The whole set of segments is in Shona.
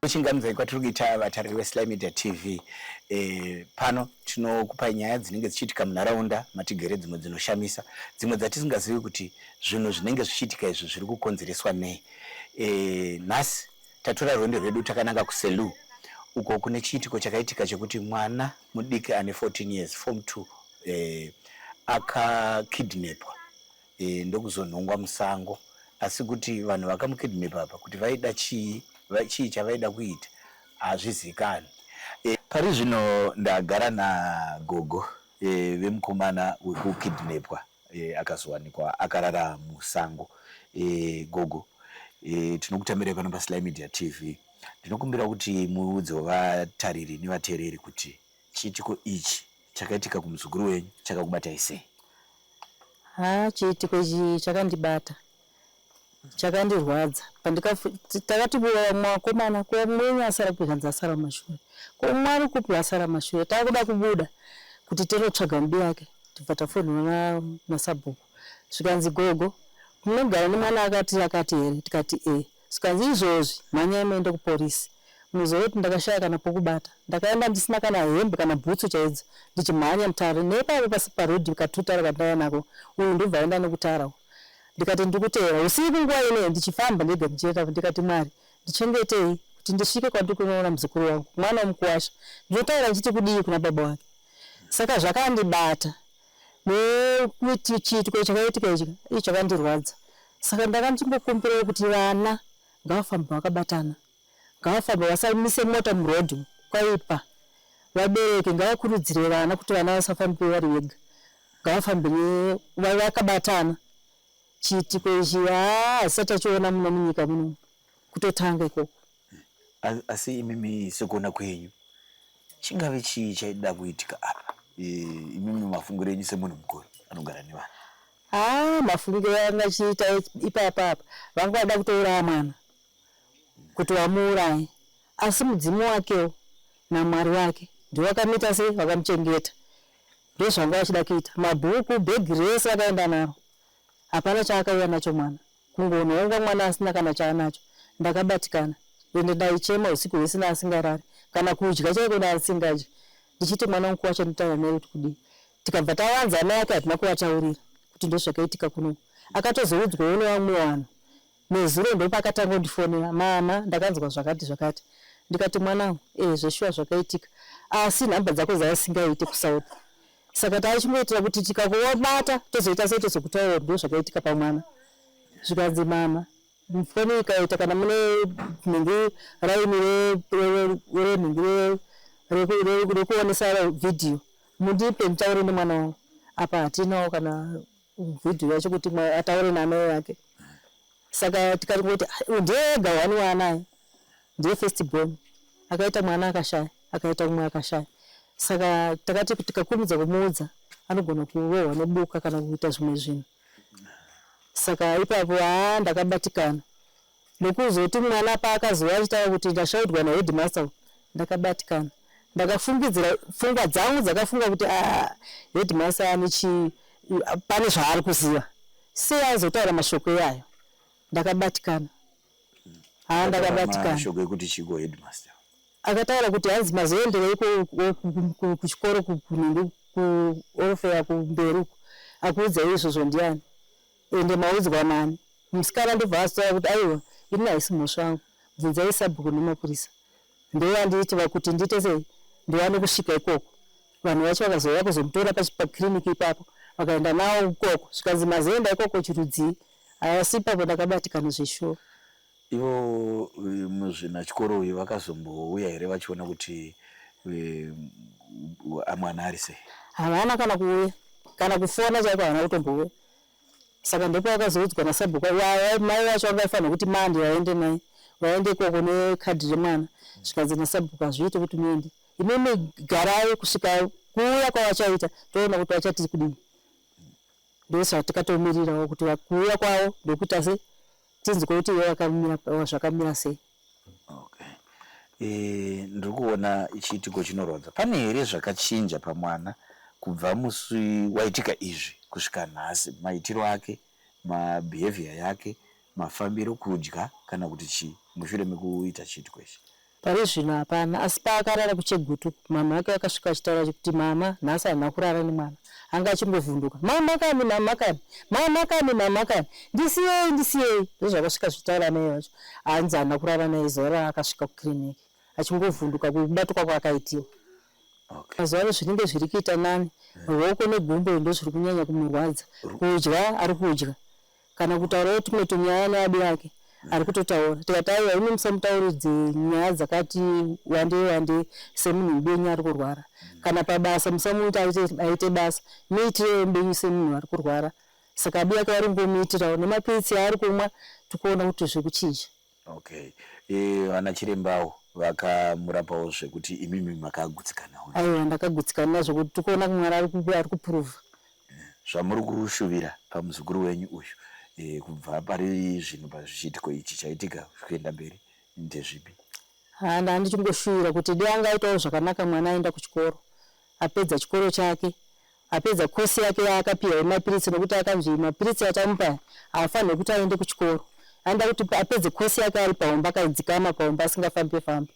Uchingamidza kwatiri kuita vatariri veSly Media TV. Pano tinokupa nyaya dzinenge dzichiitika munharaunda matigere, dzimwe dzinoshamisa, dzimwe dzatisingazivi kuti zvinhu zvinenge zvichiitika izvo zviri kukonzereswa nei. Nhasi tatora rwendo rwedu takananga kuSelous, uko kune chiitiko chakaitika chekuti mwana mudiki ane 14 years form 2 akakidnapwa ndokuzonhongwa musango, asi kuti vanhu vakamukidnapa apa kuti vaida chii chavaida kuita hazvizikanwi. Pari zvino ndagara nagogo vemukomana wekukidnapwa akazowanikwa akarara musango. Gogo, tinokutamirai pano paSly Media TV. Ndinokumbira kuti muudze vatariri nevateereri kuti chiitiko ichi chakaitika kumuzukuru wenyu chakakubatai sei? Chiitiko ichi chakandibata, chakandirwadza. Takati mwakomana kwamwenye asara kukanza asara mashure, kwamwari kupi asara mashure, takuda kubuda kuti tinotsvaga mbi yake, tibva tafonera naSabhuku. Zvikanzi gogo munogara nemwana akati here, tikati zvikanzi izvozvi mhanyai muende kupolisi. Muzoti ndakashaya kana pokubata, ndakaenda ndisina kana hembe kana bhutsu chaidzo, ndichimhanya mutare nepapo pasi parodhi katutara kandaya nako, uyu ndobva aenda nekutara. Ndikati ndikuteera usiku nguva ine ndichifamba ndega ndichienda, ndikati Mwari ndichengetei kuti ndisvike kwandiri kunoona muzukuru wangu, mwana womukuwasha. Ndinotaura ndichiti kudii kuna baba wake. Saka zvakandibata nekuti chiitiko chakaitika ichi chakandirwadza. Saka ndakangokumbira kuti vana ngavafambe vakabatana, ngavafambe vasamise mota murodhi kwaipa. Vabereki ngavakurudzire vana kuti vana vasafambe vari vega, ngavafambe vakabatana. Chiitiko ichi hasati tachiona muno munyika muno kutotanga ikoko. Asi imimi sekuona kwenyu chingave chii chaida kuitika apa? Imimi mafungiro enyu semunhu mukuru anogara nevanhu. Mafungiro anga chiita ipapa vangada kutouraya mwana kuti vamuuraye, asi mudzimu wakewo naMwari wake ndiwo vakamita sei, vakamuchengeta. Ndozvanga vachida kuita. Mabhuku, bhegi rese vakaenda naro, hapana chaakauya nacho mwana. Kungonoonga mwana asina kana chaanacho. Ndakabatikana ende ndaichema usiku hwese asingarari, kana kudya chaiko asingadyi. Ndichiti mwana wangu wacho nditaura naye kuti kudii. Tikabva tawanza ana yake hatina kuvataurira kuti ndozvakaitika kuno. Akatozoudzwa nevamwe vanhu. Nezuro ndopakatanga kundifonera, mama ndakanzwa zvakati. Ndikati mwanangu, zveshuwa zvakaitika, asi nhamba dzako dzavasingaite kuSouth. Saka tachimboitira kuti tikakubata tozoita sei tozokutaura ndozvakaitika pamwana. Zvikanzi mama mufoni ikaita kana mune nhingi raini renhingi rekuonesa vhidhiyo mundipe nditaure nemwana wangu. Apa hatinawo kana vhidhiyo yacho kuti ataure namai vake. Saka tikati ndega wani waanaye ndiye first born, akaita mwana akashaya, akaita umwe akashaya. Saka takati tikakumidza kumuudza anogona kurohwa nebuka kana kuita zvimwe zvinhu. Saka ipapo ndakabatikana nokuzoti mwana paakaziva achitaura kuti ndashaudwa naHeadmaster, ndakabatikana. Ndakafungidzira pfungwa dzangu dzakafunga kuti Headmaster pane zvaari kuziva, sei aizotaura mashoko iyayo. Ndakabatikana. Ndakabatikana. Mashoko ekuti chiko Headmaster akataura kuti hanzi mazoenderei kuchikoro kuorofeya kumberi akuudza izvozvo ndiani ende maudzwa nani. Musikana ndobva asitaura kuti aiwa ini haisi mhosva wangu, bvunzai Sabhuku nemapurisa. Ndovandiitira kuti ndiite sei, ndiwane kusvika ikoko. Vanhu vacho vakazouya kuzomutora pakiriniki ipapo vakaenda nawo ikoko. Zvikanzi mazoenda ikoko chirudzii. Asi ipapo ndakabatikana zveshuwa. Ivo muzvinachikoro uyu vakazombouya here vachiona kuti mwana ari sei? Havana kana kuuya, kana kufona chaiko havana kutombouya. Saka ndipo vakazoudzwa naSabhuku mai vacho vangafanira kuti mandi vaende naye, vaende ikoko nekadhi remwana. Zvikanzi naSabhuku hazviite kuti muende, imimi garai kusvika kuuya kwavachaita toona kuti vachati kudii. Ndozvatikatomirirawo kuti kuuya kwavo ndokuita sei tinzi kuti zvakamira sei. Ndiri kuona chiitiko chinorwadza. Pane here zvakachinja pamwana kubva musi waitika izvi kusvika nhasi, maitiro ake, mabehavior yake, mafambiro, kudya kana kuti chii mushure mekuita chiitiko ichi? Pari zvino hapana, asi paakarara kuChegutu mama wake akasvika achitaura kuti mama nhasi haana kurara nemwana, anga achingovhunduka mama kani ndisiyei ndozvakasvika zvitaura mai vacho hanzi haana kurara naye zuva raakasvika kukiriniki achingovhunduka kubatwa kwakaitiwa. Mazuva ano zvinenge zviri kuita nani, ruoko negumbo ndo zviri kunyanya kumurwadza, kudya ari kudya kana kutaurawo tumwe tunyaya neadi yake ari kutotaura. Tikati aiwa imi musamutauridze nyaya dzakati wande semunhu mubenyu ari kurwara, kana pabasa musamuita aite basa, muitire mubenyu semunhu ari kurwara. Saka adi yake ari kungomuitirawo nemapiritsi aari kumwa tikuona kuti zviri kuchinja. Vana chirembawo vakamurapawo zvekuti imimi makagutsikanawo. Aiwa ndakagutsikana nazvo kuti tikuona kumwana ari kupuruvha. Zvamuri kushuvira pamuzukuru wenyu uyu kubva pari zvinhu pazviitiko ichi chaitika kuenda mberi ndezvipi? Handichingoshuwira kuti dai angaitawo zvakanaka mwana aenda kuchikoro, apedza chikoro chake, apedza kosi yake yaakapiwa yemapiritsi, nokuti akanzi mapiritsi atamupa haafaniri kuti aende kuchikoro. Anda kuti apedze kosi yake ari paumba, akadzikama paumba asingafambe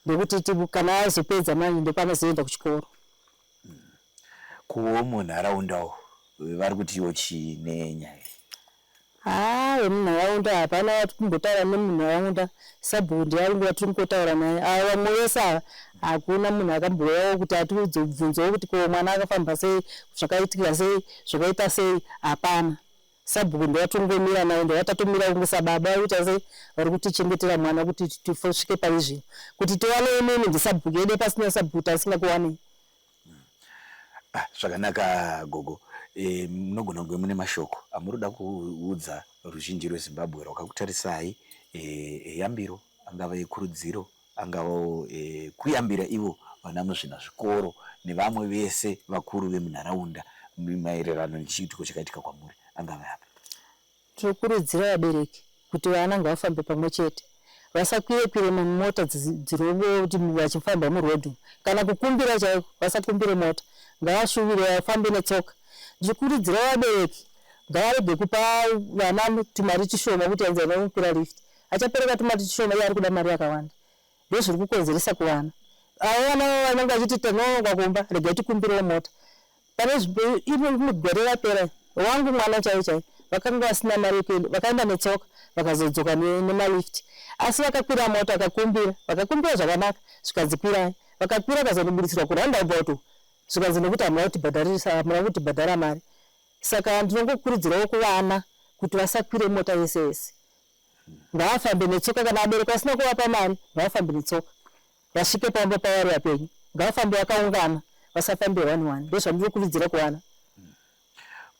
nekuti kana azopedza manje ndopanozoenda kuchikoro. Kuwo munharaundawo vari kutiwo chinenyaya vemunharaunda hapana wati kumbotaura nemunharaunda. Sabhundi ari nguva tiri kungotaura naye, ava moyesa hakuna munhu akambouyawo kuti atibvunzewo kuti ko mwana akafamba sei, zvakaitika sei, zvakaita sei, hapana. Sabhundi watongomira naye ndo watatomira kungosa baba uita sei vari kutichengetera mwana kuti tifosvike pari zvino kuti tiwane imweni ndisabhuku yedu pasina sabhuku asina kuwanei. Zvakanaka gogo. Munogona kunge mune mashoko amuroda kuudza ruzhinji rweZimbabwe rwakakutarisai, yambiro angava ekurudziro, angava kuyambira ivo vana muzvina zvikoro nevamwe vese vakuru vemunharaunda maererano nechiitiko chakaitika kwamuri, angava yapi? Tinokurudzira vabereki kuti vana ngavafambe pamwe chete, vasakwire mumota dzirove kuti vachifamba murodhi, kana kukumbira chaiko vasakumbire mota, ngavashuvire vafambe netsoka. Ndikurudzira vabereki ngavarege kupa vana tumari tushoma kuti anzana kukwira lift, achapereka tumari tushoma iye ari kuda mari yakawanda, ndozviri kukonzeresa kuvana. Avo vana vanenge vachiti tinoonga kumba regai tikumbirewo mota. Pane mugore rapera wangu mwana chaiwo vakanga vasina mari yekuenda, vakaenda netsoka vakazodzoka nemalifti, asi vakakwira mota vakakumbira zvakanaka zvikadzikwirai, vakakwira vakazonobudisirwa kuroundabout zvikanzi nekuti hamuna kutibhadhara mari. Saka ndinongokurudzirawo kuvana kuti vasakwire mota yese yese, ngavafambe netsoka. Kana abereki vasina kuvapa mari ngavafambe netsoka, vasvike pamba pavari vapenyu, ngavafambe vakaungana, vasafambe wani. Ndozvandinokurudzira kuvana.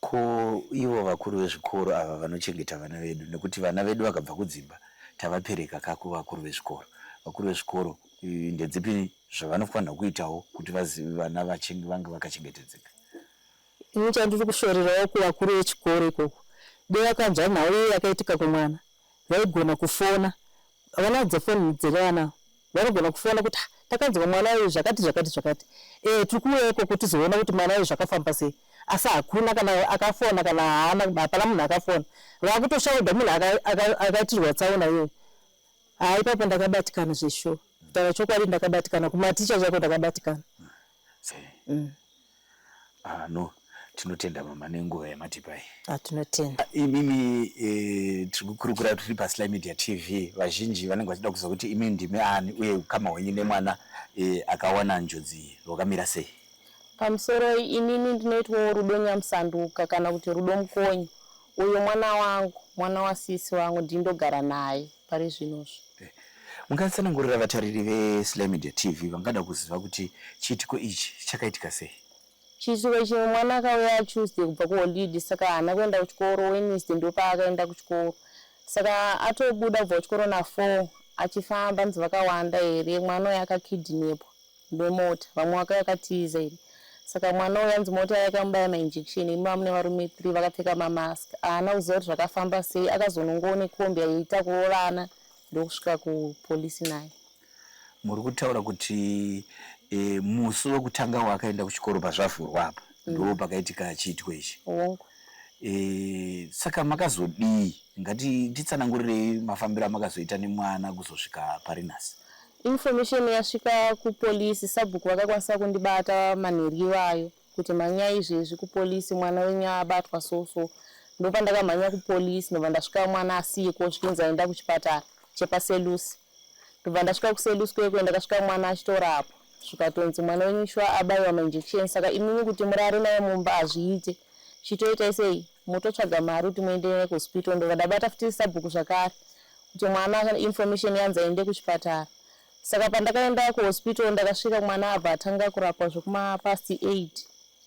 Ko ivo vakuru vezvikoro ava vanochengeta vana vedu, nekuti vana vedu vakabva kudzimba tavapereka kako vakuru vezvikoro. Vakuru vezvikoro ndedzipi zvavanofanira kuitawo kuti vana vange vakachengetedzeka? Ini chandiri kushorerawo kuvakuru vechikoro ikoko, dei vakanzwa nhau iyi yakaitika kumwana vaigona kufona, vanadze foni dzevana vanogona kufona kuti takanzwa mwana uyu zvakati tiri kuuya ikoko tizoona kuti mwana uyu zvakafamba sei, asi hakuna kana akafona kana hapana munhu akafona. Vakutoshaudha munhu akaitirwa tsaona iyoyo. Ipapo ndakabatikana zvesho, kutaura chokwadi ndakabatikana, kumaticha chako ndakabatikana. No, tinotenda mama nenguva yamatipai. Tinotenda. Imimi tiri kukurukura tiri paSly Media TV, vazhinji vanenge vachida kuziva kuti imi ndimi ani uye ukama hwenyu nemwana akawana njodzi rwakamira sei? Pamusoro inini ndinoitwa Rudo Nyamusanduka kana kuti Rudo Mukonyi. Uyo mwana wangu, mwana wasisi wangu ndindogara naye pari zvinozvo. Mungatsanangurira vatariri veSly Media TV vangada kuziva kuti chiitiko ichi chakaitika sei? Chiitiko chimwe mwana akauya Tuesday kubva kuholidhi, saka haana kuenda kuchikoro. Wednesday ndopaakaenda kuchikoro, saka atobuda kubva kuchikoro na4 achifamba nzi vakawanda here. Mwana uyu akakidnapwa nemota, vamwe vakatiza here. Saka mwana uyu anzi mota yakamubaya mainjection, imba mune varume 3 vakapfeka mamask. Haana kuziva kuti zvakafamba sei, akazonongoona kombi aitakurawo vana ndokusvika kupolisi naye. Muri kutaura kuti musi wekutanga wakaenda kuchikoro pazvavhurwa apa ndo pakaitika chiitiko ichi. Saka makazodii? Ngati titsanangurirei mafambiro amakazoita nemwana kuzosvika pari nhasi. information yasvika kupolisi sabhuku vakakwanisa kundibata manheryi vayo kuti manya izvezvi kupolisi mwana wenyu abatwa so ndopandakamhanya kupolisi ndobva ndasvika mwana asiko zvikinzi aenda kuchipatara chepaselusi ndobva ndasvika kuselusi kweko ndakasvika mwana achitorapwa zvikatonzi mwana wenyu shwa abayiwa mainjection saka imimi kuti murare naye mumba hazviite chitoita sei mototsvaga mari kuti muende naye kuhospital ndobva ndabata futi sabhuku zvakare kuti mwana information yanzi aende kuchipatara saka pandakaenda kuhospital ndakasvika mwana abva atanga kurapwa zvekuma past 8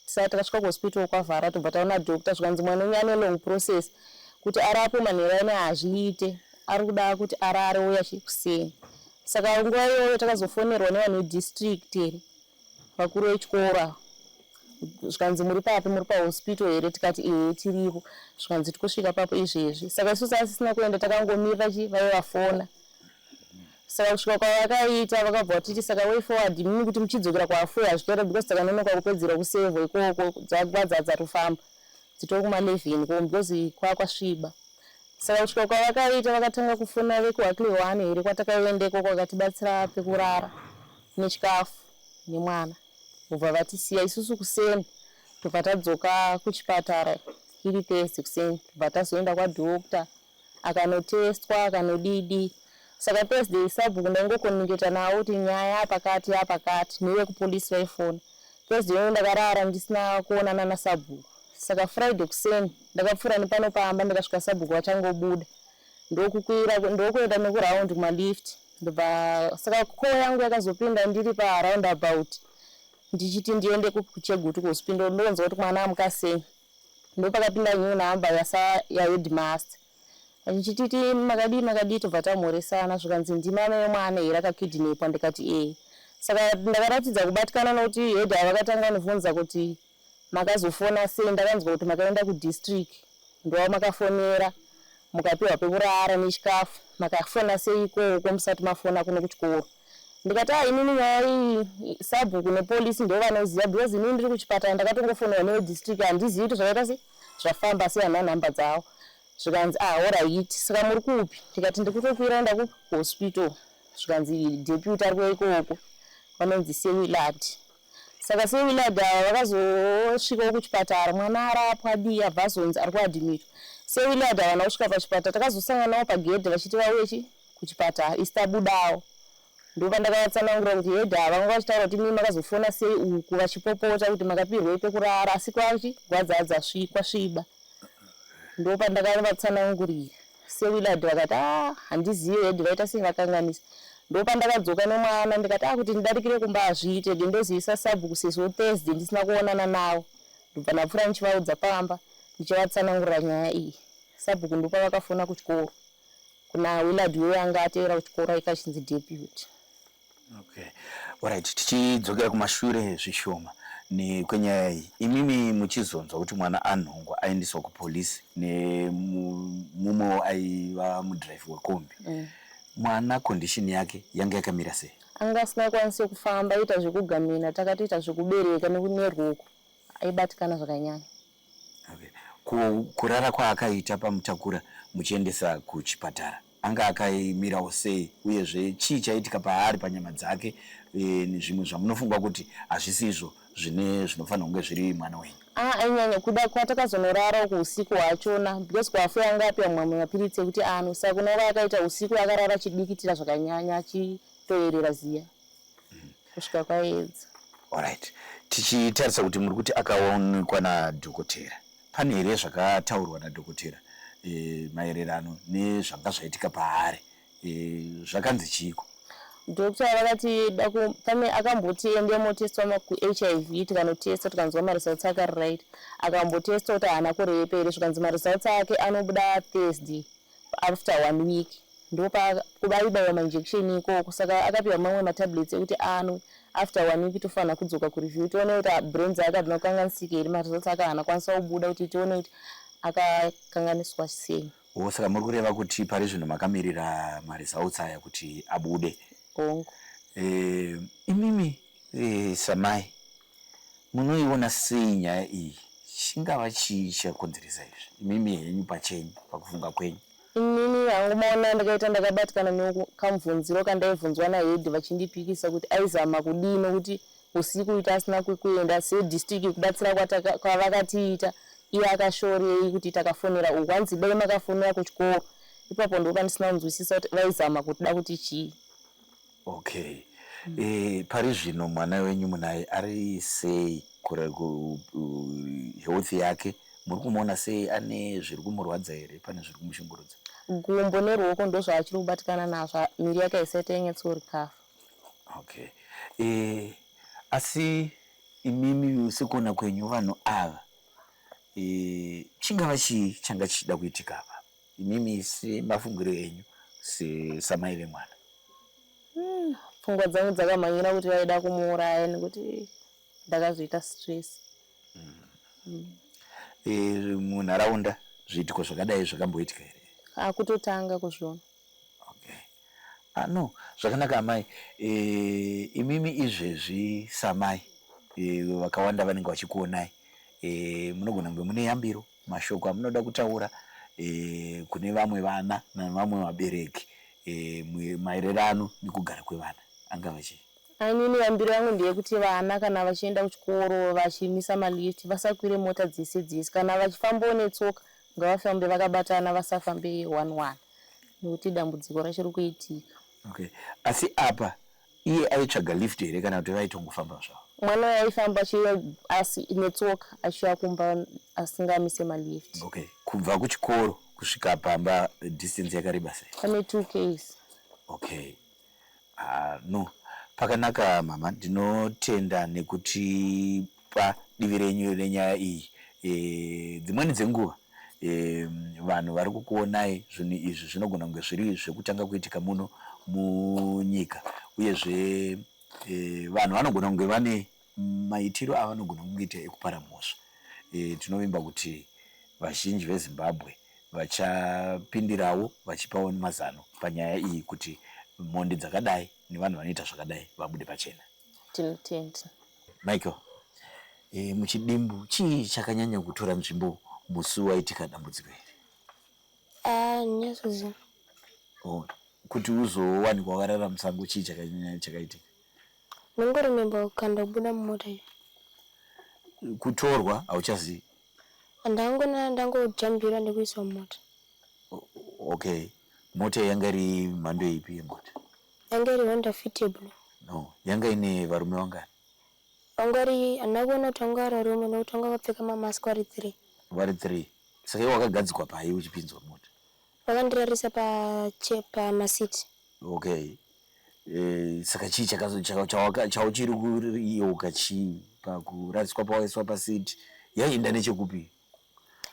tisati takasvika kuhospital kwavhara tobva taona doctor zvikanzi mwana wenyu ane long process kuti arapwe manheru ane hazviite ari kuda kuti arare uya kuseni saka nguva iyoyo takazofonerwa nevanhu vedistrict here vakuru vechikora zvikanzi muri papi muri pahospital here tikati ehe tiripo zvikanzi tikusvika papo izvezvi saka isusu asisina kuenda takangomirira vaivafona saka kusvika kwavakaita vakabva vatiti saka way forward mimi kuti muchidzokera kwafuya hazvitora because takanonoka kupedzera kusevha ikoko dzagwadza tofamba dzitori kuma11 ko because kwakwasviba saka kusvika kwavakaita vakatanga kufona vekuhakli 1 here kwatakaendeko kwakatibatsira pekurara nechikafu nemwana vobva vatisiya isusu kuseni tobva tadzoka kuchipatara iri Thursday kuseni tobva tazoenda kwadhokta akanotestwa akanodidi saka Thursday sabhuku ndaingokomuniketa nawo kuti nyaya yapakati nevekupolisi vaifona Thursday iyoyo ndakarara ndisina kuonana nasabhuku saka Friday kuseni ndakapfuura nepano pamba ndikasvika sabhuku vachangobuda ndokuenda nekuraundi kumalift ndobva saka koo yangu yakazopinda ndiri paroundabout ndichiti ndiende kuchegutu kuhospital ndonzwa kuti mwana amukasei ndopakapinda nyuu namba yaheadmaster achichititi makadii tobva tamhoresana zvikanzi ndimama yemwana here akakidnapwa ndikati saka ndakaratidza kubatikana nokuti hedhi avakatanga nivhunza kuti makazofona sei ndakanzwa kuti makaenda kudistrict ndova makafonera mukapiwa pekurara nechikafu makafona sei ikoko musati mafona kuno kuchikoro ndikati inini nyaya iyi sabhuku nepolisi ndo vanoziva because inini ndiri kuchipatara ndakatongofonerwa nevedistrict handizivi kuti zvakaita sei zvafamba sei hana nhamba dzavo zvikanzi alright saka muri kupi ndikati ndikutokwira enda kuhospital zvikanzi deputy ari kuya ikoko vanonzi Sewilad saka Sewilad vakazosvikawo kuchipatara mwana arapwa abva azonzi ari kuadhimitwa Sewilad havana kusvika pachipatara takazosanganawo pagedhe vachiti vauye kuchipatara isi tabudawo ndopandakatsanangura kuti hedhi ava vanga vachitaura kuti mimi makazofona sei uku vachipopota kuti makapirwei pekurara asi kwachigwadzadza kwasviba ndopandakavatsanangurira Sewilad vakati handizivi hedhi vaita sei vakanganisa ndopandakadzoka nemwana ndikati kuti ndidarikire kumba azviite ndindozivisa sabhuku sezvo Thursday ndisina kuonana nawo ndobva ndapfuura ndichivaudza pamba ndichivatsanangurira nyaya iyi sabhuku ndopa vakafona kuchikoro kuna Willard uyo anga atevera kuchikoro ikachinzi deputy. Okay. Alright, tichidzokera kumashure zvishoma nekwenyaya iyi imimi muchizonzwa kuti mwana anhongwa aendeswa kupolisi nemumwe aiva mudhiraivhi wekombi mwana condition yake yanga yakamira sei? Anga asina kwanisa kufamba ita zvekugamina takatoita zvekubereka nekunerwoko aibatikana zvakanyanya. Okay. Kurara kwaakaita pamutakura muchiendesa kuchipatara anga akaimirawo sei uyezve chii chaitika paari panyama dzake nezvimwe zvamunofunga kuti hazvisizvo zvinofanira kunge zviri mwana wenyu? Ainyanya kuda kwatakazonorara usiku hwachona because kwafuya anga apiwa mwamwe mapiritsi ekuti saka kunova akaita usiku akarara chidikitira zvakanyanya achitoerera ziya kusvika kwaedza. Alright, tichitarisa kuti muri kuti akaonekwa nadhokotera pane here zvakataurwa nadhokotera maererano nezvanga zvaitika paari zvakanzi chiiko? Dokta vakati akamboti ende motestwa ku-HIV tikanotesta tikanzwa maresults ake ari right akambotesta kuti haana kurepa here zvikanzi maresults ake anobuda Thursday after 1 week ndopakubaibawa mainjection ikoko saka akapiwa mamwe matablets ekuti anwe after 1 week tofanira kudzoka kureview tione kuti brain dzake hadzina kukanganisika here maresults ake haana kwanisa kubuda kuti tione kuti akakanganiswa sei. Saka muri kureva kuti pari zvino makamirira maresults aya kuti abude? Kongo. Imimi samai munoiona sei nyaya iyi chingava chii chakonzeresa izvi imimi henyu pachenyu pakufunga kwenyu? inini hangu maona ndakaita ndakabatikana nekamubvunziro kandaibvunzwa naHead vachindipikisa kuti aizama kudino kuti usiku ita asina kuenda sedistrict kubatsira kwavakatiita iye akashorei kuti takafonera uku hanzi dai makafonera kuchikoro. Ipapo ndo pandisina kunzwisisa kuti vaizama kutida kuti chii. Okay. Pari zvino mwana wenyu munaye ari sei health yake? Muri kumuona sei? Ane zviri kumurwadza here? Pane zviri kumushungurudza? Gumbo neruoko ndo zvaachiri kubatikana nazvo, miri yake haisati yanyatsorikafa. Okay. Asi imimi sekuona kwenyu vanhu ava chingava chii changa chichida kuitika apa? Imimi semafungiro enyu samai vemwana. Pfungwa dzangu dzakamhanyira kuti vaida kumuuraya nekuti ndakazoita stress. Munharaunda zviitiko zvakadai zvakamboitika here? Akutotanga kuzviona. Okay. No, zvakanaka amai. Imimi izvezvi samai vakawanda vanenge vachikuonai. Munogona kunge mune yambiro, mashoko amunoda kutaura kune vamwe vana navamwe vabereki maererano nekugara kwevana. Angava chii? Inini yambiro yangu ndeyekuti vana kana vachienda kuchikoro vachimisa malift vasakwire mota dzese kana vachifambawo netsoka ngavafambe vakabatana vasafambe 1-1 nekuti dambudziko rachiri kuitika. Okay. Asi apa iye aitsvaga lift here kana kuti vaitongofamba zvavo? Mwana aifamba asi netsoka achiuya kumba asingamise malift. Okay. Kubva kuchikoro kusvika pamba distance yakareba sei? Pane 2 km. Okay. No, pakanaka mama, ndinotenda nekuti padivi renyu renyaya iyi. Dzimweni dzenguva vanhu vari kukuonai zvinhu izvi zvinogona kunge zviri zvekutanga kuitika muno munyika, uyezve vanhu vanogona kunge vane maitiro avanogona kungoita ekupara mhosva. Tinovimba kuti vazhinji veZimbabwe vachapindirawo vachipawo mazano panyaya iyi kuti mhondi dzakadai nevanhu vanoita zvakadai vabude pachena. Tinotenda. Michael, muchidimbu chii chakanyanya kutora nzvimbo musi waitika dambudziko iri? Nyasozi. Kuti uzowanikwa wakarara musango chii chakanyanya chakaitika? Ndongorememba kukanda kubuda mumota iyo. Kutorwa hauchazii? Ndangojambira ndikuiswa mumota. Okay. Mota yanga iri mhando ipi yemota? Yanga iri Honda Fitable. No, yanga ine varume vangani? Angari anakuona kuti anga ari varume nokuti vanga vakapfeka mamask vari 3. Vari 3. Saka iwe wakagadzikwa pai uchipinzwa mota? Vakandirarisa pamasiti. Okay. Saka chii chauchiri kuriyeuka chii pakurariswa pawaiswa pasiti? Yaenda nechekupi?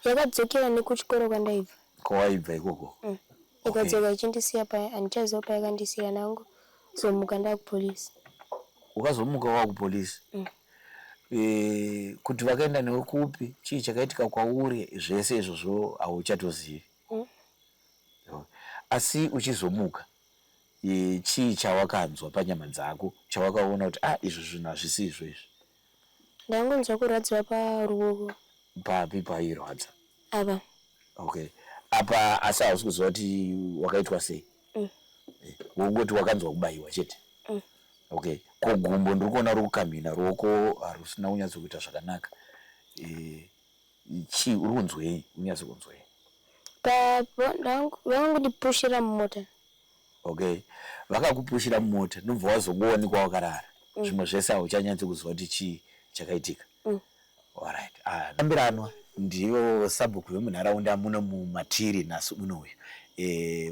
Yakadzokera nekuchikoro kwandaibva. Kwawaibva ikoko? Ikadzoka ichindisiya paya, handichaziva payakandisiya nangu zomuka ndakupolisi. Ukazomuka wakupolisi? Kuti vakaenda newe kupi, chii chakaitika kwauri, zvese izvozvo hauchatozivi. Asi uchizomuka, chii chawakanzwa panyama dzako chawakaona kuti izvo zvinhu hazvisi izvo? Ndangonzwa kurwadziwa paruoko. Papi pairwadza? Apa. Okay. Apa asi hausi kuziva kuti wakaitwa sei? Wongoti wakanzwa kubayiwa chete? Okay. Kugumbo ndiri kuona rukukamhina, ruoko harusina kunyatsokuita zvakanaka. Chii uri kunzwei? Unyatso kunzwei? Vakangondipushira mumota. Okay. Vakakupushira mumota ndobva wazokuonekwa wakarara. Zvimwe zvese hauchanyatsi kuziva kuti chii chakaitika. Alright. Tambiranwa ndivo sabhuku vemunharaunda muno mumatiri nhasi unoyu.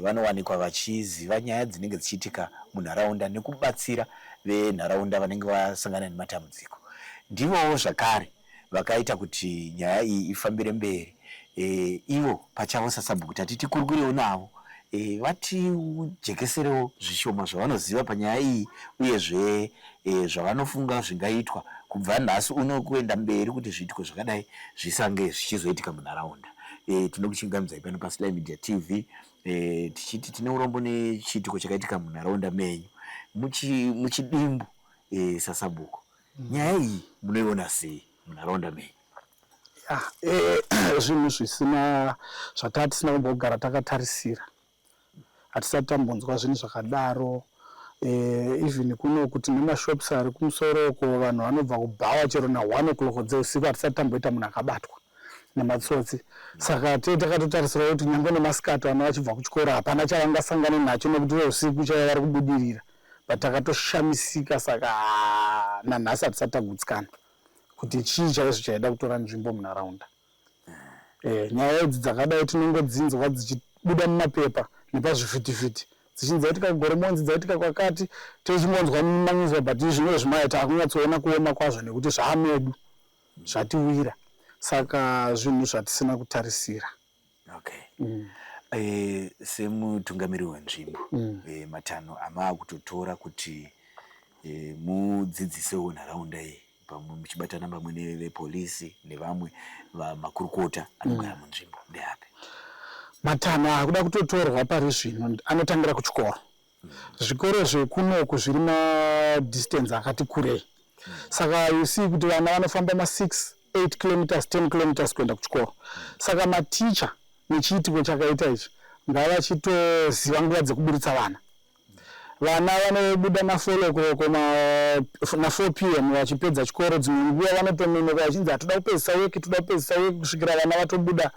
Vanowanikwa vachiziva nyaya dzinenge dzichiitika munharaunda nekubatsira venharaunda vanenge vasangana nematambudziko. Ndivowo zvakare vakaita kuti nyaya iyi ifambire mberi. Ivo pachavo sasabhuku tatiti kurikurewo navo vatijekeserewo zvishoma zvavanoziva panyaya iyi, uyezve zvavanofunga zvingaitwa kubva nhasi uno kuenda mberi kuti zviitiko zvakadai zvisange zvichizoitika munharaunda. Tinokuchingamidzai pano paSly Media TV tichiti tine urombo nechiitiko chakaitika munharaunda menyu muchidimbu sasabhuku. Nyaya iyi munoiona sei munharaunda menyu? zvinhu zvisina zvatatisina kumbogara takatarisira. Hatisati tambonzwa zvinhu zvakadaro. Even kuno kuti nemashops ari kumusoroko vanhu vanobva kubhawa chero na1 o'clock dzeusiku hatisati tamboita munhu akabatwa nematsotsi. Saka takatotarisira kuti nyange nemasikati vana vachibva kuchikoro hapana chavangasangana nacho nekuti veusiku chaiva vari kubudirira. But takatoshamisika saka nanhasi hatisati tagutsikana kuti chii chaizvo chaida kutora nzvimbo munharaunda. Nyaya idzi dzakadai tinongodzinzwa dzichibuda mumapepa nepazvivhitivhiti dzichinzaitika Goromonzi, dzaitika kwakati techingonzwa mumanyizo, but zvimwe zvimaita hakunyatsoona kuoma kwazvo nekuti zvaamedu zvatiwira. Saka zvinhu zvatisina kutarisira. Okay. Semutungamiri wenzvimbo Matano amaakutotora kuti mudzidzisewo nharaunda iyi pamwe muchibatana pamwe nevepolisi nevamwe makurukota anogara munzvimbo ndeapi? Matano akuda kutotorwa pari zvino anotangira kuchikoro. Zvikoro zvekunoku zviri madistance akati kurei. Saka you see kuti vana vanofamba 6, 8 kilometers, 10 kilometers kuenda kuchikoro. Saka maticha nechiitiko chakaita ichi ngavachitoziva nguva dzekuburitsa vana. Vana vanobuda na4 o'clock na4 p.m. vachipedza chikoro. Dzimwe nguva vanotononoka vachinzi hatoda kupedzisa weki, toda kupedzisa weki kusvikira vana vatobuda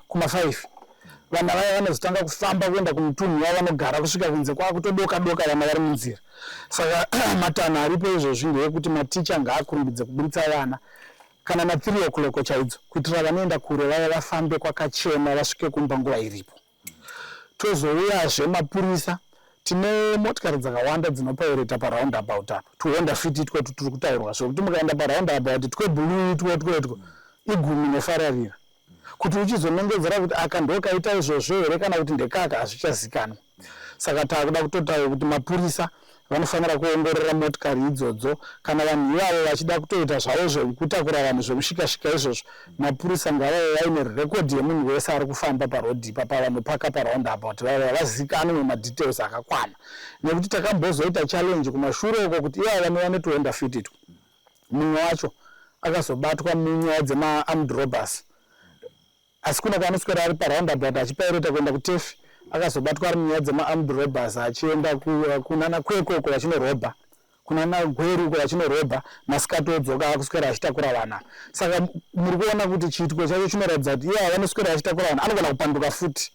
kuma5. Vana vaya vanozotanga kufamba kuenda kumutunhu wavo vanogara kusvika kunze kwakutodoka doka vana vari munzira. Saka matanho aripo izvozvi ndeyekuti maticha ngaakurumbidze kuburitsa vana kana na3 o'clock chaidzo kuitira vanoenda kure vaya vafambe kwakachena vasvike kumba nguva iripo. Tozouyazve mapurisa. Tine motikari dzakawanda dzinopaureta paraundabout apa. Tuhonda fiti twetu turi kutaurwa zvokuti mukaenda paraundabout twebhuruu twetwo igumi nefararira. Kuti uchizonongedzera kuti akandokaita izvozvo here kana kuti ndekaka hazvichazikanwa. Saka taakuda kutotaura kuti mapurisa vanofanira kuongorora motikari idzodzo kana vanhu ivavo vachida kutoita zvavo zvekutakura vanhu zvemushikashika izvozvo. Mapurisa ngavave vaine rekodhi yemunhu wese ari kufamba parodhi papa vanopaka paraundabout vazikanwe nemadetails akakwana. Nekuti takambozoita challenge kumashure uko kuti ivavo vanova netoenda fititwo. Mumwe wacho akazobatwa munyaya dzema-armed robbers. Asi kuna kwanoswera ari paraundabout achipaireta kuenda kuTefi akazobatwa ari munyaya dzema-armed robbers achienda kunana Kweko uko vachinorobha, kunana Gweru uko vachinorobha, masikati odzoka akuswera achitakura vana. Saka muri kuona kuti chiitiko chacho chinoratidza kuti iye vanoswera achitakura vanhu anogona kupanduka futi.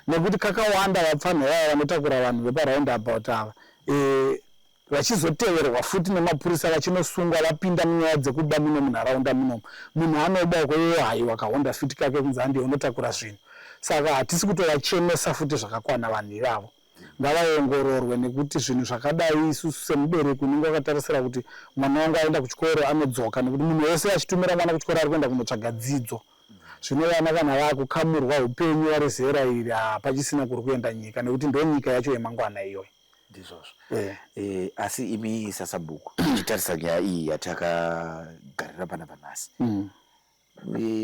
Nekuti kakawanda vapfanhu vaya vanotakura vanhu veparaundabout ava vachizoteverwa futi nemapurisa vachinosungwa vapinda munyaya dzekuba muno munharaunda munomu. Munhu anoba kweyo haiwa kahonda fiti kake kunzi handiye unotakura zvinhu. Saka hatisi kutovachenesa futi zvakakwana vanhu ivavo. Ngavaongororwe nekuti zvinhu zvakadai isusu semubereki unenge wakatarisira kuti mwana wangu aenda kuchikoro anodzoka, nekuti munhu wese achitumira mwana kuchikoro ari kuenda kunotsvaga dzidzo. Zvino vana kana vakukamurwa upenyu vari zera iri hapachisina kuri kuenda nyika nekuti ndo nyika yacho yemangwana iyoyo. Ndizvozvo. Asi imi Sasabhuku tichitarisa nyaya iyi yatakagarira panapa nhasi.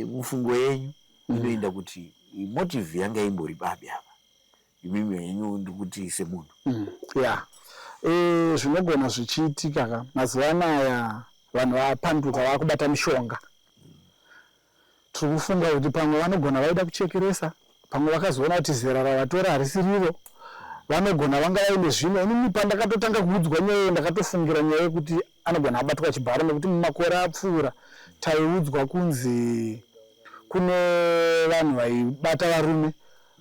Mufungo yenyu inoenda kuti motive yanga imbori babi apa. Imimi yenyu ndikuti semunhu. Zvinogona zvichiitika ka. Mazuva anaya vanhu vapanduka vakubata mishonga. Tiri kufunga kuti pamwe vanogona vaida kuchekeresa, pamwe vakazoona kuti zera ravatora harisi riro. Vanogona vanga vaine zvimwe. Inini pandakatotanga kuudzwa nyaya ndakatofungira nyaya yekuti anogona abatwa chibharo nekuti mumakore apfuura taiudzwa kunzi kune vanhu vaibata varume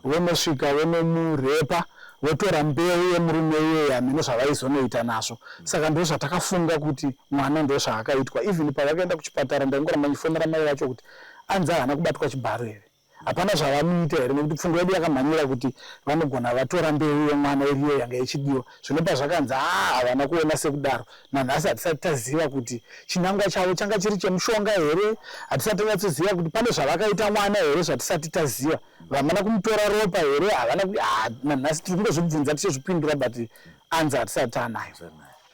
vonosvika vonomurepa votora mbeu yemurume iyoyo hamene zvavaizonoita nazvo. Saka ndo zvatakafunga kuti mwana ndo zvaakaitwa. Even pavakaenda kuchipatara ndaingoramba ndichifonera mai vacho kuti anzi haana kubatwa chibharo here, hapana zvavamuita here, nekuti pfungwa yedu yakamhanyira kuti vanogona vatora mbeu yemwana iriyo yanga ichidiwa. Zvinopa zvakanzi havana kuona sekudaro. Nanhasi hatisati taziva kuti chinangwa chavo changa chiri chemushonga here, hatisati tanatsoziva kuti pane zvavakaita mwana here zvatisati taziva. Vamana kumutora ropa here, havana kuti nanhasi tiri kungozvibvunza tichizvipindura but anzi hatisati taanayo.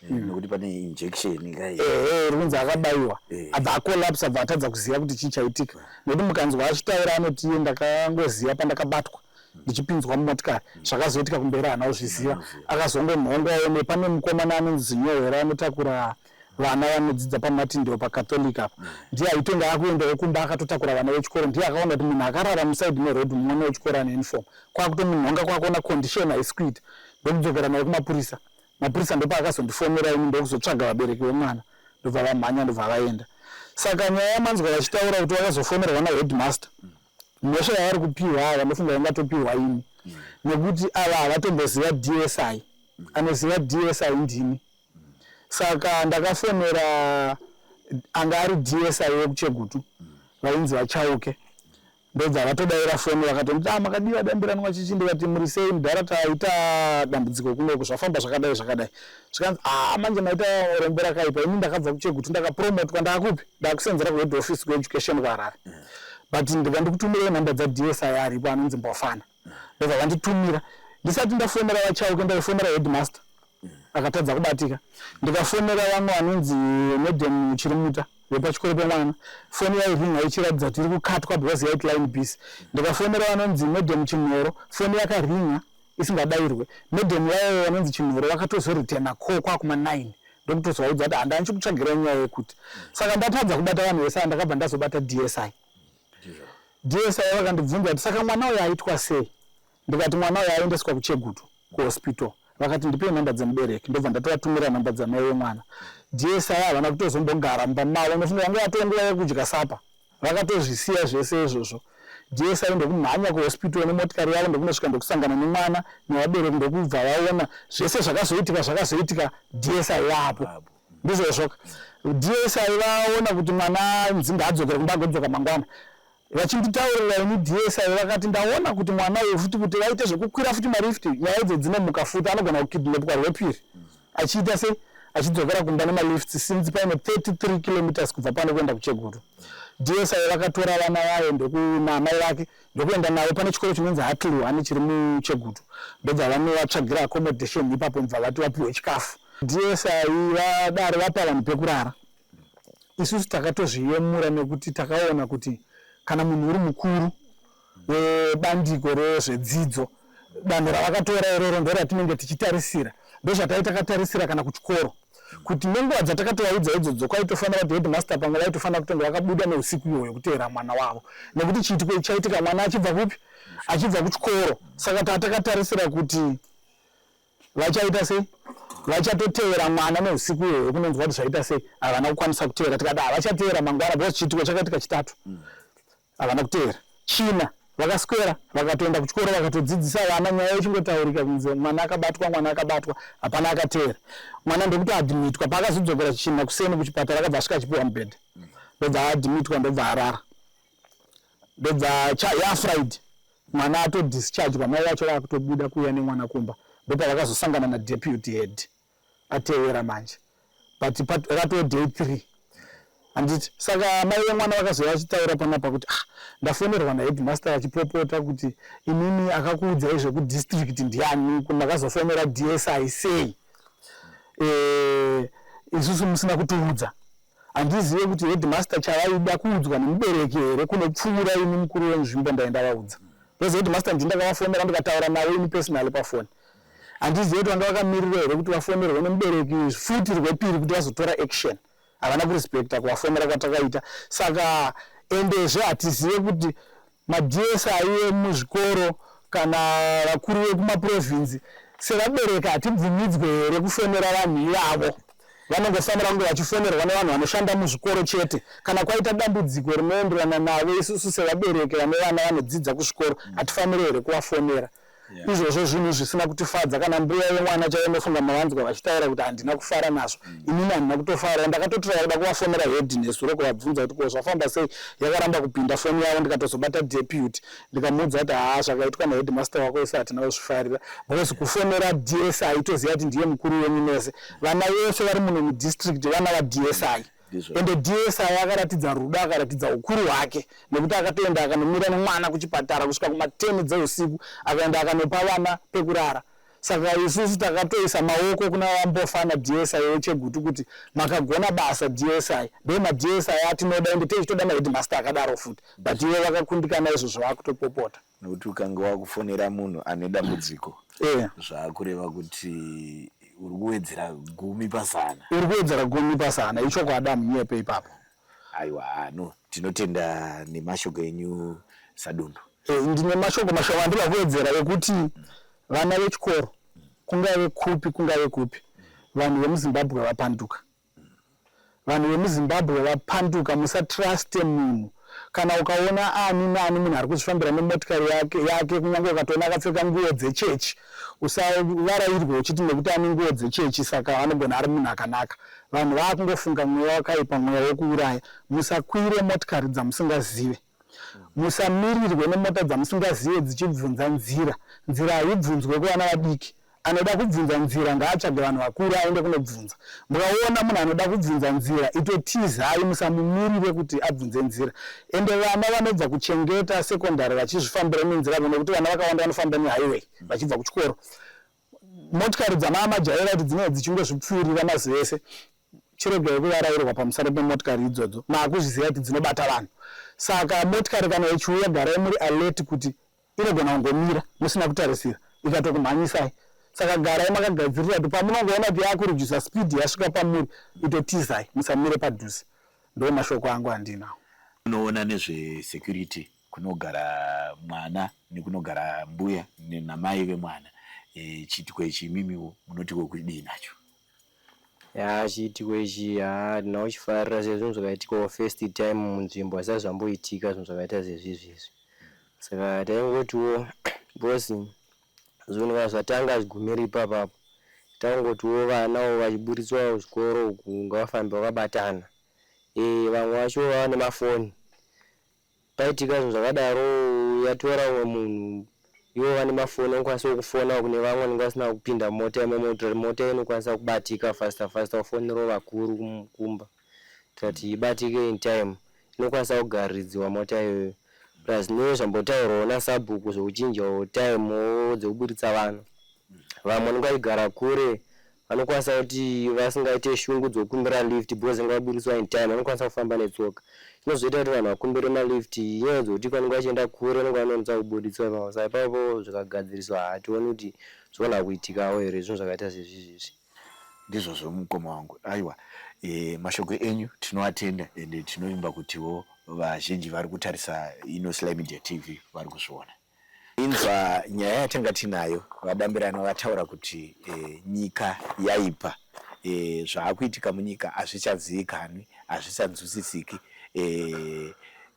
Nekuti pane injection kai runza akabaiwa abva akolapsa abva atadza kuziva kuti chii chaitika. Nekuti mukanzwa achitaura anoti ndakangoziva pandakabatwa ndichipinzwa mumotikari zvakazoitika kumberi haana kuzviziva. Akazongonhongwa one pane mukomana anonzi Zinyohera anotakura vana vanodzidza pamatindeo pacatholic apa ndiye aitonga akuendawo kumba akatotakura vana vechikoro ndiye akaona kuti munhu akarara musaidi merodhi mumwana wechikoro ane uniform kwakutomunhonga kwakuona condition haisikuita ndokudzokera naye kumapurisa mapurisa ndopaakazondifonera ini ndokuzotsvaga vabereki vemwana ndobva vamhanya ndobva vaenda saka nyaya yamanzwa vachitaura kuti vakazofonerwa naheadmaster mhosva yavari kupiwa ava ndofunga ingatopiwa ini nekuti ava havatomboziva DSI anoziva DSI ndini saka ndakafonera anga ari DSI wekuChegutu vainzi vachauke ndobva vatodaira foni vakatoti makadiwa dambiranwa chichi ndikati muri sei mudhara taita dambudziko kunoko zvafamba zvakadai zvikanzi manje maita rombo rakaipa ini ndakabva kuChegutu ndakapromotwa ndakupi ndakusenzera kuhead office kueducation kuHarare but ndikandikutumira nhamba dzaDSI aripo anonzi Mbofana ndobva vanditumira ndisati ndafonera vachauke ndaifonera headmaster akatadza kubatika ndikafonera vamwe vanonzi Madam Chirimuta vepachikoro pemwana foni yairinga ichiratidza kuti iri kukatwa because yaitline busy ndikafonera vanonzi Madam Chinoro foni yakaringa isingadairwe Madam yayo vanonzi Chinoro vakatozoritena call kwakuma9 ndokutozovaudza kuti handani chikutsvagira nyaya yekuti saka ndatadza kubata vanhu vese ndakabva ndazobata DSI vakandibvunza kuti saka mwana uyo aitwa sei ndikati mwana uyo aendeswa kuChegutu kuhospital vakati ndipe nhamba dzemubereki ndobva ndatovatumira nhamba dzamai vemwana DSI havana kutozombogara mumba mavo nofunga vanga vatonguva yekudya sapa vakatozvisiya zvese izvozvo DSI ndokumhanya kuhospital nemotikari yavo ndokunosvika ndokusangana nemwana nevabereki ndokubva vaona zvese zvakazoitika DSI vapo ndizvozvoka DSI vaona kuti mwana nzinga adzokera kumba agodzoka mangwana vachinditaurira ini DSI vakati ndaona kuti mwana uyu futi kuti vaite zvekukwira futi marifti nyaya idzi dzinomuka futi anogona kukidnapwa rwepiri achiita sei achidzokera kumba nemalifts since paine 33 kilometers kubva pano kuenda kuChegutu DSI vakatora vana vayo ndokunamai vake ndokuenda navo pane chikoro chinonzi Hatley chiri muChegutu ndobva vanovatsvagira accommodation ipapo ndobva vati vapiwe chikafu DSI vadare vapa vanhu pekurara isusu takatozviyemura nekuti takaona kuti kana munhu uri mukuru webandiko rezvedzidzo danho ravakatora iroro ndoratinenge tichitarisira ndozvataita katarisira kana kuchikoro kuti nenguva dzatakatovaudza idzodzo kwaitofanira kuti headmaster pamwe vaitofanira kutonga vakabuda neusiku iyoyo kuteera mwana wavo nekuti chiitiko chaitika mwana achibva kupi achibva kuchikoro saka tatakatarisira kuti vachaita sei vachatoteera mwana neusiku iyoyo kunonzwa kuti zvaita sei havana kukwanisa kuteera tikati havachateera mangwana because chiitiko chakaitika chitatu havana kuteera china vakaswera vakatoenda kuchikoro vakatodzidzisa vana nyaya ichingotaurika kunze mwana akabatwa hapana akateera mwana ndokuti adhimitwa paakazodzokera china kuseni kuchipatara akabva asvika achipiwa mubhedha ndobva adhimitwa ndobva arara ndobva yafriday mwana atodischargwa mai vacho vakutobuda kuuya nemwana kumba ndopa vakazosangana nadeputy head ateera manje but ratowe day 3 handiti saka mai vemwana vakazouya vachitaura panapa kuti ndafonerwa naheadmaster vachipopota kuti inini akakuudzai zvekudistrict ndiani makazofonera DSI sei isusu musina kutiudza handizive kuti headmaster chavaida kuudzwa nemubereki here kunopfuura ini mukuru wenzvimbo ndaenda vaudza because headmaster ndindakavafonera ndikataura navo ini personally pafoni handizive kuti vanga vakamirira here kuti vafonerwe nemubereki futi rwepiri kuti vazotora action havana kurespecta kuvafonera kwatakaita saka endezve hatizive kuti maDSI emuzvikoro kana vakuru vekumaprovinsi sevabereki hatibvumidzwe here kufonera vanhu ivavo vanongofanira kunge vachifonerwa nevanhu vanoshanda muzvikoro chete kana kwaita dambudziko rinoenderana navo isusu sevabereki vane vana vanodzidza kuzvikoro hatifaniri here kuvafonera izvozvo zvinhu zvisina kutifadza kana mbuya yemwana chaiyo inofunga mavanzwa vachitaura kuti handina kufara nazvo inini handina kutofara ndakatotora kuda kuvafonera head nesuro kuvabvunza kuti ko zvafamba sei yakaramba kupinda foni yavo ndikatozobata deputy ndikamuudza kuti zvakaitwa naheadmaster wako ese hatina kuzvifarira because kufonera DSI toziva kuti ndiye mukuru wenyu mese vana vese vari muno mudistrict vana vaDSI ende DSI akaratidza rudo akaratidza ukuru hwake nekuti akatoenda akanomira nemwana kuchipatara kusvika kuma10 dzeusiku akaenda akanopa vana pekurara saka isusu takatoisa maoko kuna Mbofana DSI weChegutu kuti makagona basa DSI ndo maDSI atinoda ende tichitoda maheadmaster akadaro futi but ivo vakakundikana izvozvo vakutopopota nekuti ukanga wakufonera munhu ane dambudziko zvakureva kuti uri kuwedzera 10%. uri kuwedzera 10% icho kwada munyepe ipapo. Aiwa, no, tinotenda nemashoko enyu Sadundu. Ndine mashoko andila kuwedzera ekuti vana vechikoro kungave kupi vanhu vemuZimbabwe vapanduka. Vanhu vemuZimbabwe vapanduka, musatrust munhu. Kana ukaona ani munhu ari kuzvifambira nemotikari yake kunyange ukatoona akapfeka nguo dzechechi, usavarairwe uchiti nekuti ane nguo dzechechi saka anogona ari munhu akanaka. Vanhu vakungofunga mweya wakaipa, mweya wekuuraya. Musakwire motikari dzamusingazive. Musamirirwe nemota dzamusingazive dzichibvunza nzira. Nzira haibvunzwe kuvana vadiki. Anoda kubvunza nzira ngaatsvage vanhu vakuru aende kunobvunza. Mukaona munhu anoda kubvunza nzira, itotizai, musamumirire kuti abvunze nzira. Ende vana vanobva kuchengeta sekondari vachizvifambira nenzira, nekuti vana vakawanda vanofamba nehighway vachibva kuchikoro. Motikari dzamajaira kuti dzinenge dzichingozvipfuurira mazi ese. Chiregai kuvarairwa pamusoro pemotikari idzodzo. Maakuzviziva kuti dzinobata vanhu. Saka motikari kana ichiuya garai muri alert kuti inogona kungomira musina kutarisira ikatokumhanyisai. Saka garai makagadzirira kuti pamunongoona kuti yakurudza speed yasvika pamuri, itotizai, musamire padhuze. Ndo mashoko angu andinawo. Unoona nezve security kunogara mwana nekunogara mbuya namai vemwana. Chitiko ichi mimiwo munotiko kudii nacho? Chitiko ichi ndinochifarira sezvinhu zvakaitika first time munzvimbo asati zvamboitika zvinhu zvakaita sezvizvi. Saka taingotiwo bosi zvinhu zvatanga zvigumira ipapo, tangotiwo vanawo vachiburitswa kuchikoro uku ngavafambe vakabatana. Vamwe vacho vane mafoni. Paitika zvinhu zvakadaro, yatora umwe munhu ivo vane mafoni anokwanisa kufona kune vamwe vanenge vasina kupinda mota imomo, mota inokwanisa kubatika fasta kufonera vakuru kumba kuti ibatike in time, inokwanisa kugaridziwa mota iyoyo. Plus niyo zvambotaurwawo nasabhuku zvokuchinjawo time dzekuburitsa vana. Vamwe vanenge vachigara kure vanokwanisa kuti vasingaite shungu dzokumbira lift because vaburitswa in time, vanokwanisa kufamba netsoka. Zvinozoita kuti vanhu vakumbire malift, nyaya dzokuti vanenge vachienda kure vanenge vanonza kuburitswa. Saka ipapo zvikagadziriswa hationi kuti zvogona kuitikawo here zvinhu zvakaita sezvizvi. Ndizvo zvomukoma wangu. Aiwa, mashoko enyu tinoatenda ende tinoimba kutiwo vazhinji vari kutarisa Inoslay Media TV vari kuzviona. Inzwa nyaya yatanga tinayo, vadambirana vataura kuti nyika yaipa. Zvaakuitika munyika hazvichazivikanwi, hazvisanzwisisiki.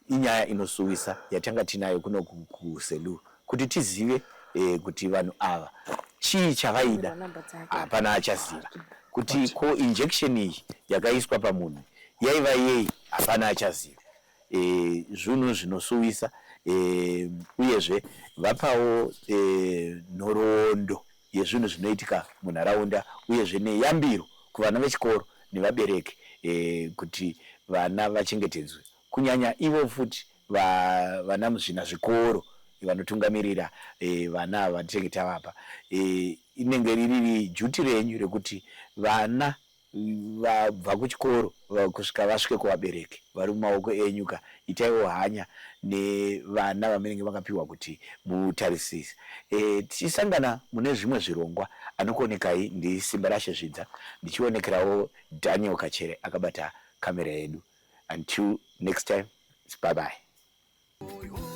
Inyaya inosuwisa yatanga tinayo kuno kuSeluru kuti tizive kuti vanhu ava chii chavaida, hapana achaziva. Kuti ko injection iyi yakaiswa pamunhu yaiva yei, hapana achaziva. Zvinhu zvinosuwisa, uyezve vapawo nhoroondo yezvinhu zvinoitika munharaunda, uyezve neyambiro kuvana vechikoro nevabereki kuti vana vachengetedzwe, kunyanya ivo futi vana muzvina zvikoro vanotungamirira vana vanochengeta vapa. Inenge riri juti renyu rekuti vana vabva kuchikoro kusvika vasvike kuvabereki vari mumaoko enyuka, itaiwo hanya nevana vamunenge vakapiwa kuti mutarisise. Tichisangana mune zvimwe zvirongwa, anokuonekai ndiSimba Rashe Zvidza, ndichionekerawo Daniel Kachere akabata kamera yedu. Until next time, bye bye.